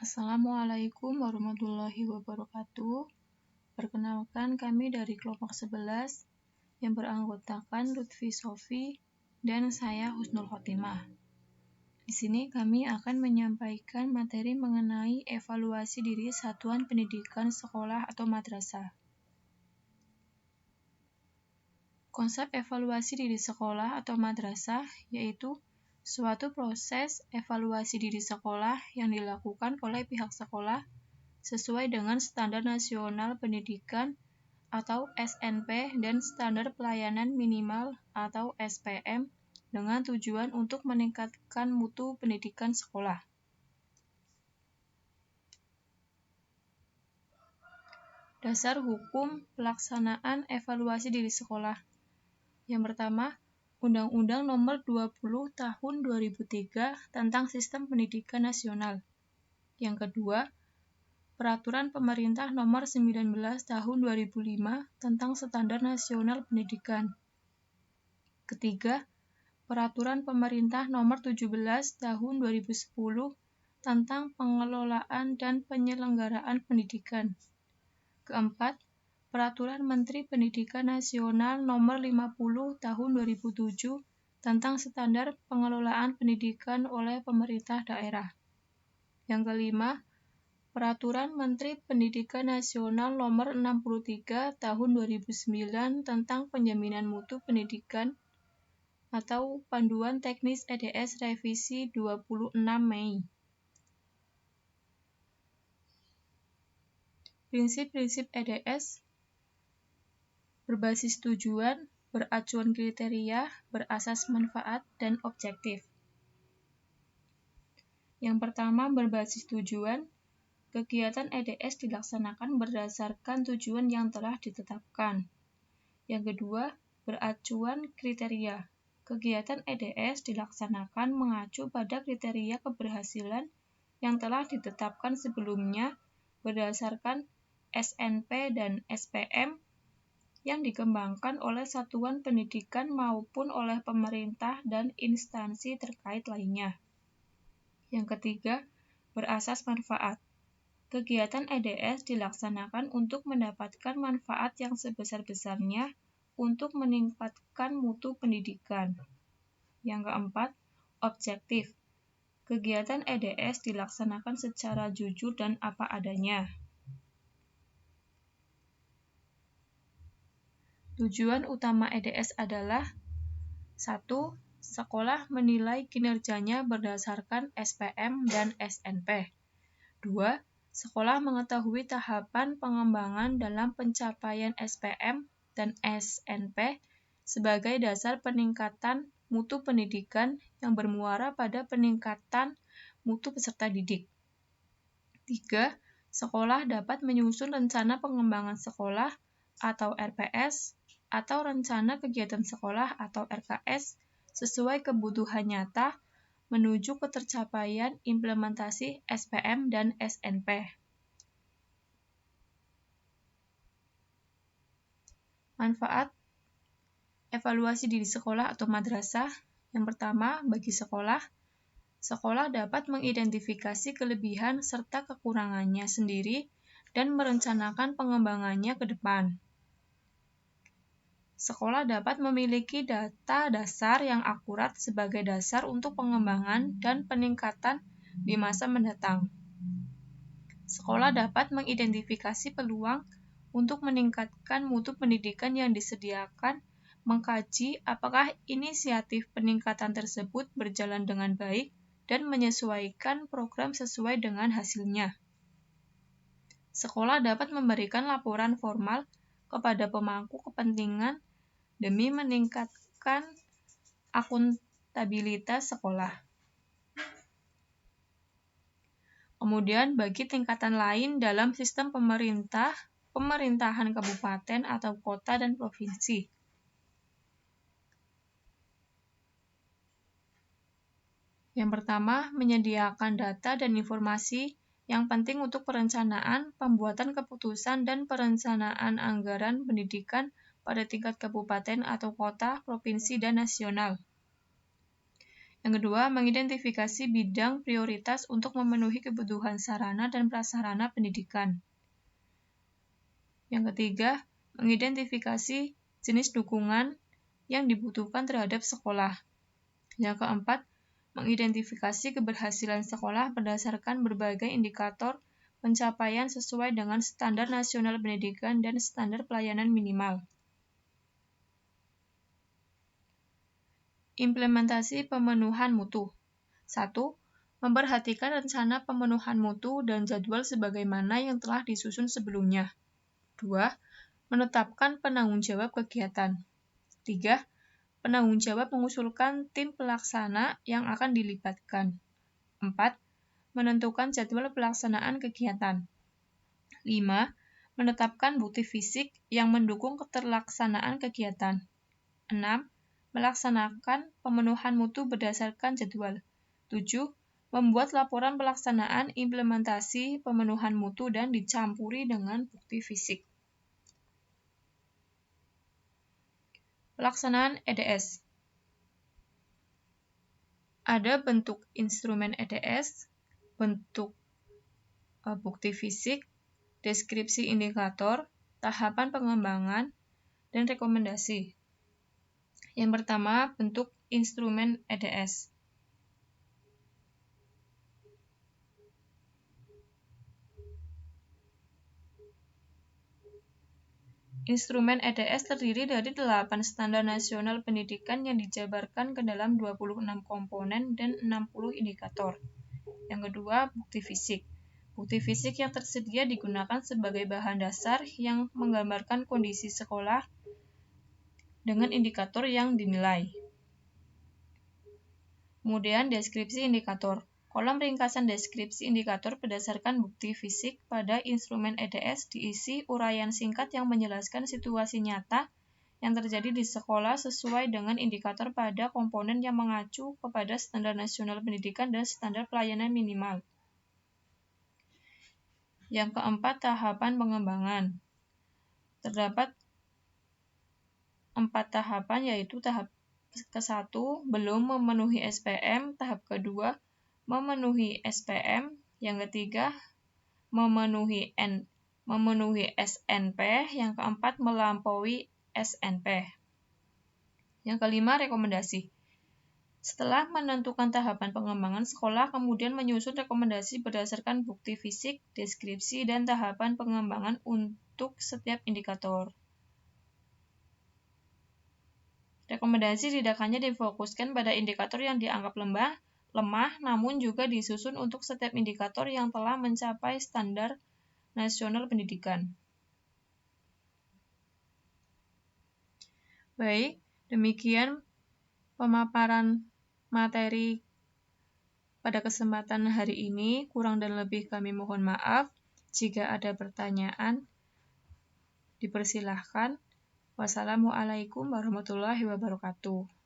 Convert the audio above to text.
Assalamualaikum warahmatullahi wabarakatuh. Perkenalkan, kami dari kelompok 11 yang beranggotakan Lutfi Sofi dan saya Husnul Khotimah. Di sini kami akan menyampaikan materi mengenai evaluasi diri satuan pendidikan sekolah atau madrasah. Konsep evaluasi diri sekolah atau madrasah yaitu suatu proses evaluasi diri sekolah yang dilakukan oleh pihak sekolah sesuai dengan Standar Nasional Pendidikan atau SNP dan Standar Pelayanan Minimal atau SPM dengan tujuan untuk meningkatkan mutu pendidikan sekolah. Dasar hukum pelaksanaan evaluasi diri sekolah. Yang pertama, Undang-Undang Nomor 20 Tahun 2003 tentang Sistem Pendidikan Nasional. Yang kedua, Peraturan Pemerintah Nomor 19 Tahun 2005 tentang Standar Nasional Pendidikan. Ketiga, Peraturan Pemerintah Nomor 17 Tahun 2010 tentang Pengelolaan dan Penyelenggaraan Pendidikan. Keempat, Peraturan Menteri Pendidikan Nasional Nomor 50 Tahun 2007 tentang Standar Pengelolaan Pendidikan oleh Pemerintah Daerah. Yang kelima, Peraturan Menteri Pendidikan Nasional Nomor 63 Tahun 2009 tentang Penjaminan Mutu Pendidikan atau Panduan Teknis EDS Revisi 26 Mei. Prinsip-prinsip EDS berbasis tujuan, beracuan kriteria, berasas manfaat, dan objektif. Yang pertama, berbasis tujuan. Kegiatan EDS dilaksanakan berdasarkan tujuan yang telah ditetapkan. Yang kedua, beracuan kriteria. Kegiatan EDS dilaksanakan mengacu pada kriteria keberhasilan yang telah ditetapkan sebelumnya berdasarkan SNP dan SPM yang dikembangkan oleh satuan pendidikan maupun oleh pemerintah dan instansi terkait lainnya. Yang ketiga, berasas manfaat. Kegiatan EDS dilaksanakan untuk mendapatkan manfaat yang sebesar-besarnya untuk meningkatkan mutu pendidikan. Yang keempat, objektif. Kegiatan EDS dilaksanakan secara jujur dan apa adanya. Tujuan utama EDS adalah 1. Sekolah menilai kinerjanya berdasarkan SPM dan SNP. 2. Sekolah mengetahui tahapan pengembangan dalam pencapaian SPM dan SNP sebagai dasar peningkatan mutu pendidikan yang bermuara pada peningkatan mutu peserta didik. 3. Sekolah dapat menyusun rencana pengembangan sekolah atau RPS atau rencana kegiatan sekolah atau RKS sesuai kebutuhan nyata menuju ketercapaian implementasi SPM dan SNP. Manfaat evaluasi diri sekolah atau madrasah. Yang pertama, bagi sekolah dapat mengidentifikasi kelebihan serta kekurangannya sendiri dan merencanakan pengembangannya ke depan. Sekolah dapat memiliki data dasar yang akurat sebagai dasar untuk pengembangan dan peningkatan di masa mendatang. Sekolah dapat mengidentifikasi peluang untuk meningkatkan mutu pendidikan yang disediakan, mengkaji apakah inisiatif peningkatan tersebut berjalan dengan baik, dan menyesuaikan program sesuai dengan hasilnya. Sekolah dapat memberikan laporan formal kepada pemangku kepentingan demi meningkatkan akuntabilitas sekolah. Kemudian bagi tingkatan lain dalam sistem pemerintahan kabupaten atau kota dan provinsi. Yang pertama, menyediakan data dan informasi yang penting untuk perencanaan, pembuatan keputusan, dan perencanaan anggaran pendidikan pada tingkat kabupaten atau kota, provinsi, dan nasional. Yang kedua, mengidentifikasi bidang prioritas untuk memenuhi kebutuhan sarana dan prasarana pendidikan. Yang ketiga, mengidentifikasi jenis dukungan yang dibutuhkan terhadap sekolah. Yang keempat, mengidentifikasi keberhasilan sekolah berdasarkan berbagai indikator pencapaian sesuai dengan standar nasional pendidikan dan standar pelayanan minimal. Implementasi pemenuhan mutu. 1. Memperhatikan rencana pemenuhan mutu dan jadwal sebagaimana yang telah disusun sebelumnya. 2. Menetapkan penanggung jawab kegiatan. 3. Penanggung jawab mengusulkan tim pelaksana yang akan dilibatkan. 4. Menentukan jadwal pelaksanaan kegiatan. 5. Menetapkan bukti fisik yang mendukung keterlaksanaan kegiatan. 6. Melaksanakan pemenuhan mutu berdasarkan jadwal. 7. Membuat laporan pelaksanaan implementasi pemenuhan mutu dan dicampuri dengan bukti fisik. Pelaksanaan EDS. Ada bentuk instrumen EDS, bentuk bukti fisik, deskripsi indikator, tahapan pengembangan, dan rekomendasi. Yang pertama, bentuk instrumen EDS. Instrumen EDS terdiri dari 8 standar nasional pendidikan yang dijabarkan ke dalam 26 komponen dan 60 indikator. Yang kedua, bukti fisik. Bukti fisik yang tersedia digunakan sebagai bahan dasar yang menggambarkan kondisi sekolah dengan indikator yang dinilai. Kemudian, deskripsi indikator. Kolom ringkasan deskripsi indikator berdasarkan bukti fisik pada instrumen EDS diisi uraian singkat yang menjelaskan situasi nyata yang terjadi di sekolah sesuai dengan indikator pada komponen yang mengacu kepada standar nasional pendidikan dan standar pelayanan minimal. Yang keempat, tahapan pengembangan. Terdapat 4 tahapan, yaitu tahap ke-1 belum memenuhi SPM, tahap kedua memenuhi SPM, yang ketiga memenuhi SNP, yang keempat melampaui SNP. Yang kelima, rekomendasi. Setelah menentukan tahapan pengembangan, sekolah kemudian menyusun rekomendasi berdasarkan bukti fisik, deskripsi, dan tahapan pengembangan untuk setiap indikator. Rekomendasi tidak hanya difokuskan pada indikator yang dianggap lemah, namun juga disusun untuk setiap indikator yang telah mencapai standar nasional pendidikan. Baik, demikian pemaparan materi pada kesempatan hari ini. Kurang dan lebih kami mohon maaf. Jika ada pertanyaan, dipersilahkan. Wassalamualaikum warahmatullahi wabarakatuh.